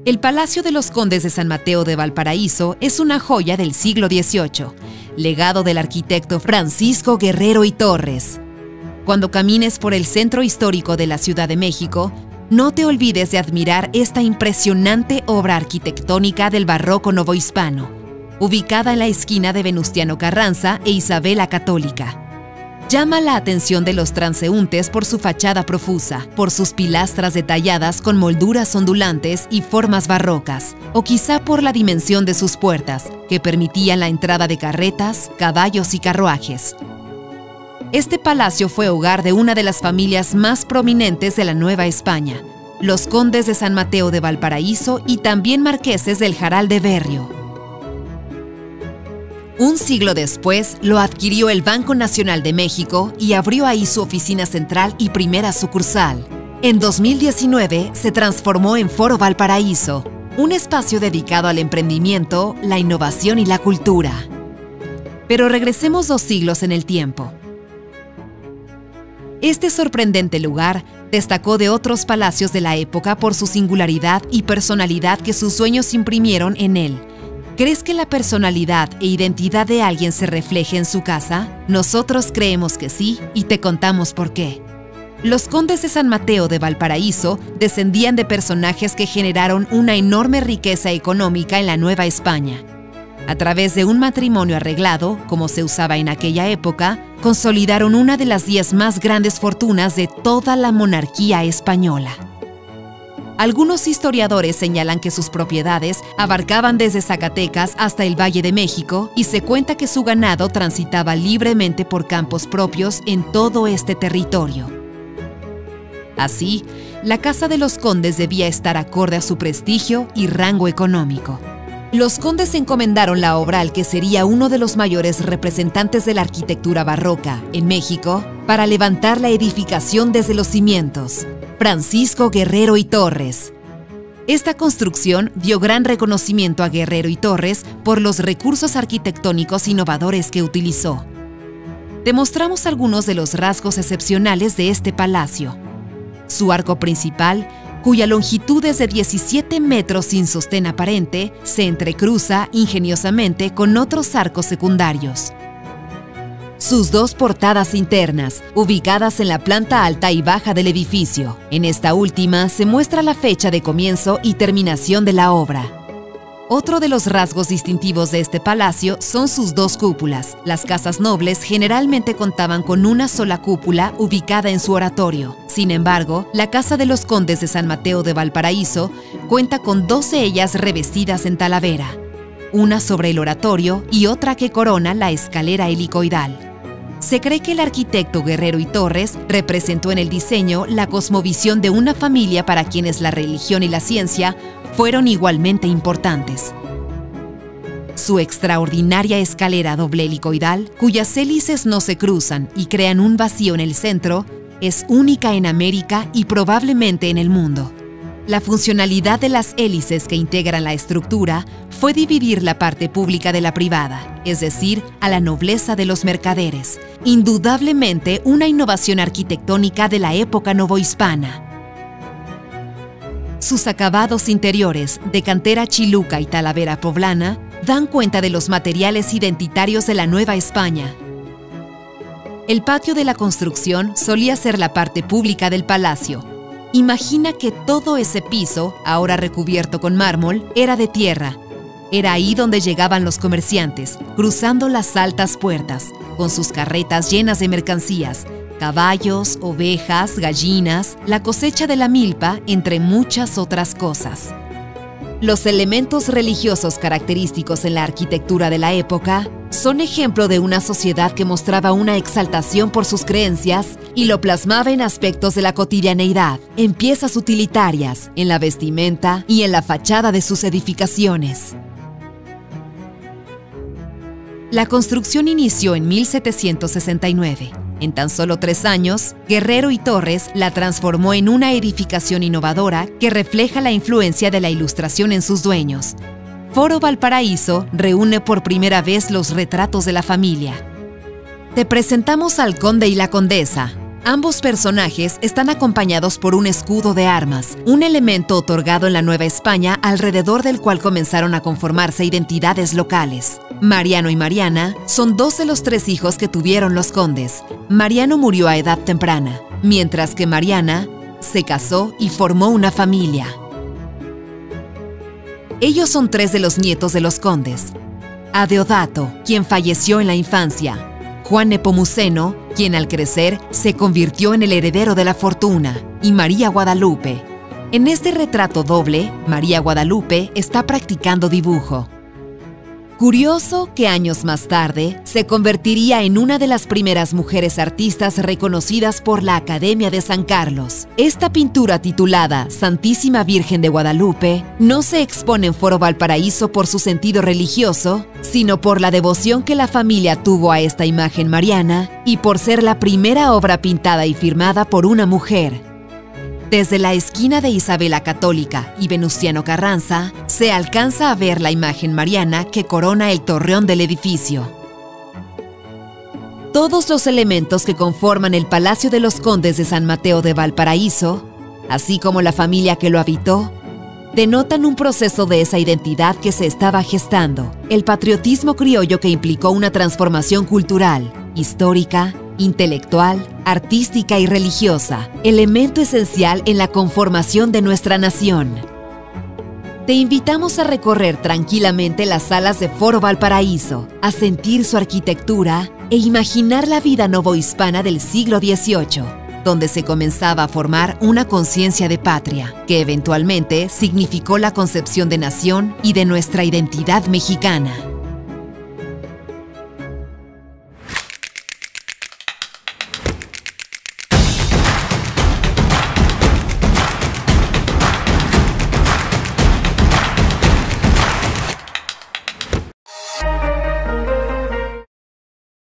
El Palacio de los Condes de San Mateo de Valparaíso es una joya del siglo XVIII, legado del arquitecto Francisco Guerrero y Torres. Cuando camines por el centro histórico de la Ciudad de México, no te olvides de admirar esta impresionante obra arquitectónica del barroco novohispano, ubicada en la esquina de Venustiano Carranza e Isabel la Católica. Llama la atención de los transeúntes por su fachada profusa, por sus pilastras detalladas con molduras ondulantes y formas barrocas, o quizá por la dimensión de sus puertas, que permitían la entrada de carretas, caballos y carruajes. Este palacio fue hogar de una de las familias más prominentes de la Nueva España, los condes de San Mateo de Valparaíso y también marqueses del Jaral de Berrio. Un siglo después, lo adquirió el Banco Nacional de México y abrió ahí su oficina central y primera sucursal. En 2019 se transformó en Foro Valparaíso, un espacio dedicado al emprendimiento, la innovación y la cultura. Pero regresemos 2 siglos en el tiempo. Este sorprendente lugar destacó de otros palacios de la época por su singularidad y personalidad que sus dueños imprimieron en él. ¿Crees que la personalidad e identidad de alguien se refleje en su casa? Nosotros creemos que sí y te contamos por qué. Los condes de San Mateo de Valparaíso descendían de personajes que generaron una enorme riqueza económica en la Nueva España. A través de un matrimonio arreglado, como se usaba en aquella época, consolidaron una de las 10 más grandes fortunas de toda la monarquía española. Algunos historiadores señalan que sus propiedades abarcaban desde Zacatecas hasta el Valle de México y se cuenta que su ganado transitaba libremente por campos propios en todo este territorio. Así, la Casa de los Condes debía estar acorde a su prestigio y rango económico. Los condes encomendaron la obra al que sería uno de los mayores representantes de la arquitectura barroca en México para levantar la edificación desde los cimientos, Francisco Guerrero y Torres. Esta construcción dio gran reconocimiento a Guerrero y Torres por los recursos arquitectónicos innovadores que utilizó. Te mostramos algunos de los rasgos excepcionales de este palacio. Su arco principal, cuya longitud es de 17 metros sin sostén aparente, se entrecruza ingeniosamente con otros arcos secundarios. Sus 2 portadas internas, ubicadas en la planta alta y baja del edificio. En esta última se muestra la fecha de comienzo y terminación de la obra. Otro de los rasgos distintivos de este palacio son sus 2 cúpulas. Las casas nobles generalmente contaban con una sola cúpula ubicada en su oratorio. Sin embargo, la Casa de los Condes de San Mateo de Valparaíso cuenta con 2 de ellas revestidas en talavera, una sobre el oratorio y otra que corona la escalera helicoidal. Se cree que el arquitecto Guerrero y Torres representó en el diseño la cosmovisión de una familia para quienes la religión y la ciencia fueron igualmente importantes. Su extraordinaria escalera doble helicoidal, cuyas hélices no se cruzan y crean un vacío en el centro, es única en América y probablemente en el mundo. La funcionalidad de las hélices que integran la estructura fue dividir la parte pública de la privada, es decir, a la nobleza de los mercaderes, indudablemente una innovación arquitectónica de la época novohispana. Sus acabados interiores, de cantera chiluca y talavera poblana, dan cuenta de los materiales identitarios de la Nueva España. El patio de la construcción solía ser la parte pública del palacio. Imagina que todo ese piso, ahora recubierto con mármol, era de tierra. Era ahí donde llegaban los comerciantes, cruzando las altas puertas, con sus carretas llenas de mercancías, caballos, ovejas, gallinas, la cosecha de la milpa, entre muchas otras cosas. Los elementos religiosos característicos en la arquitectura de la época son ejemplo de una sociedad que mostraba una exaltación por sus creencias y lo plasmaba en aspectos de la cotidianeidad, en piezas utilitarias, en la vestimenta y en la fachada de sus edificaciones. La construcción inició en 1769. En tan solo 3 años, Guerrero y Torres la transformó en una edificación innovadora que refleja la influencia de la Ilustración en sus dueños. Foro Valparaíso reúne por primera vez los retratos de la familia. Te presentamos al conde y la condesa, Ambos personajes están acompañados por un escudo de armas, un elemento otorgado en la Nueva España alrededor del cual comenzaron a conformarse identidades locales. Mariano y Mariana son dos de los 3 hijos que tuvieron los condes. Mariano murió a edad temprana, mientras que Mariana se casó y formó una familia. Ellos son 3 de los nietos de los condes. Adeodato, quien falleció en la infancia. Juan Nepomuceno, quien al crecer se convirtió en el heredero de la fortuna, y María Guadalupe. En este retrato doble, María Guadalupe está practicando dibujo. Curioso que años más tarde se convertiría en una de las primeras mujeres artistas reconocidas por la Academia de San Carlos. Esta pintura titulada Santísima Virgen de Guadalupe no se expone en Foro Valparaíso por su sentido religioso, sino por la devoción que la familia tuvo a esta imagen mariana y por ser la primera obra pintada y firmada por una mujer. Desde la esquina de Isabela Católica y Venustiano Carranza, se alcanza a ver la imagen mariana que corona el torreón del edificio. Todos los elementos que conforman el Palacio de los Condes de San Mateo de Valparaíso, así como la familia que lo habitó, denotan un proceso de esa identidad que se estaba gestando, el patriotismo criollo que implicó una transformación cultural, histórica, intelectual, artística y religiosa, elemento esencial en la conformación de nuestra nación. Te invitamos a recorrer tranquilamente las salas de Foro Valparaíso, a sentir su arquitectura e imaginar la vida novohispana del siglo XVIII, donde se comenzaba a formar una conciencia de patria, que eventualmente significó la concepción de nación y de nuestra identidad mexicana.